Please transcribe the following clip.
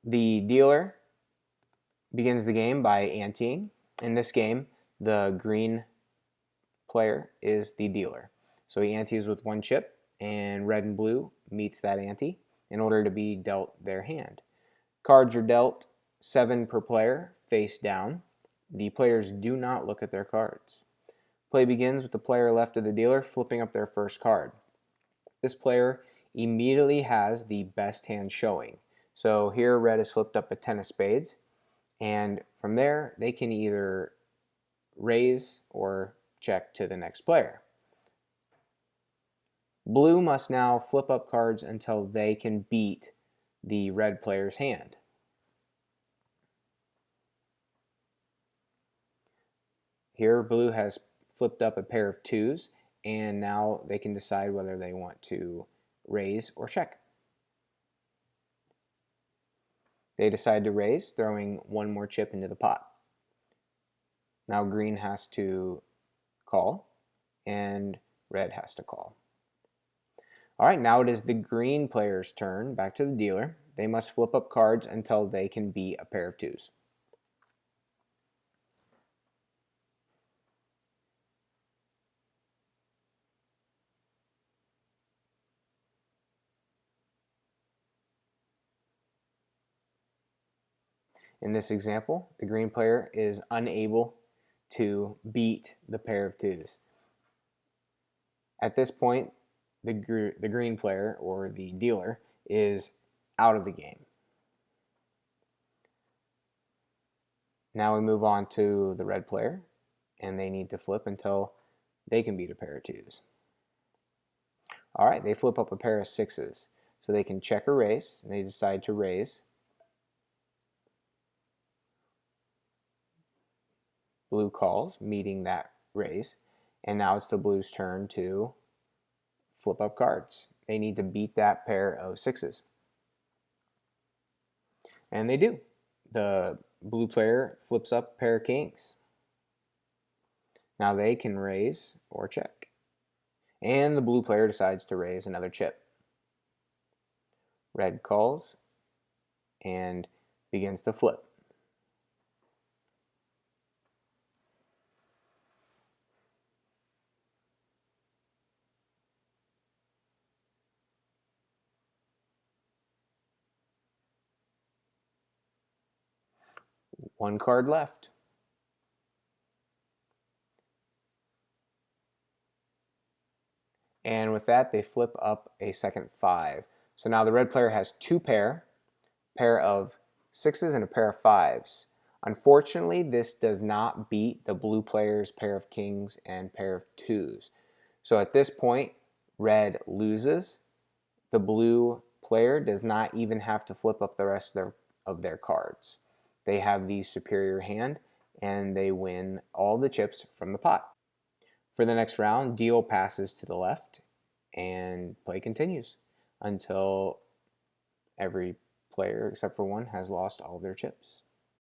The dealer begins the game by anteing. In this game, the green player is the dealer. So he antes with one chip, and red and blue meets that ante in order to be dealt their hand. Cards are dealt 7 per player, face down. The players do not look at their cards. Play begins with the player left of the dealer flipping up their first card. This player immediately has the best hand showing. So here red has flipped up a 10 of spades, and from there they can either raise or check to the next player. Blue must now flip up cards until they can beat the red player's hand. Here blue has flipped up a pair of 2s, and now they can decide whether they want to raise or check. They decide to raise, throwing one more chip into the pot. Now green has to call, and red has to call. All right, now it is the green player's turn. Back to the dealer. They must flip up cards until they can beat a pair of 2s. In this example, the green player is unable to beat the pair of 2s. At this point, the green player, or the dealer, is out of the game. Now we move on to the red player, and they need to flip until they can beat a pair of 2s. All right, they flip up a pair of 6s, so they can check or raise, and they decide to raise. Blue calls, meeting that raise, and now it's the blue's turn to flip up cards. They need to beat that pair of 6s. And they do. The blue player flips up a pair of kings. Now they can raise or check. And the blue player decides to raise another chip. Red calls and begins to flip. One card left. And with that, they flip up a second 5. So now the red player has 2 pair of 6s and a pair of 5s. Unfortunately, this does not beat the blue player's pair of kings and pair of 2s. So at this point, red loses. The blue player does not even have to flip up the rest of their cards. They have the superior hand, and they win all the chips from the pot. For the next round, deal passes to the left, and play continues until every player except for one has lost all of their chips.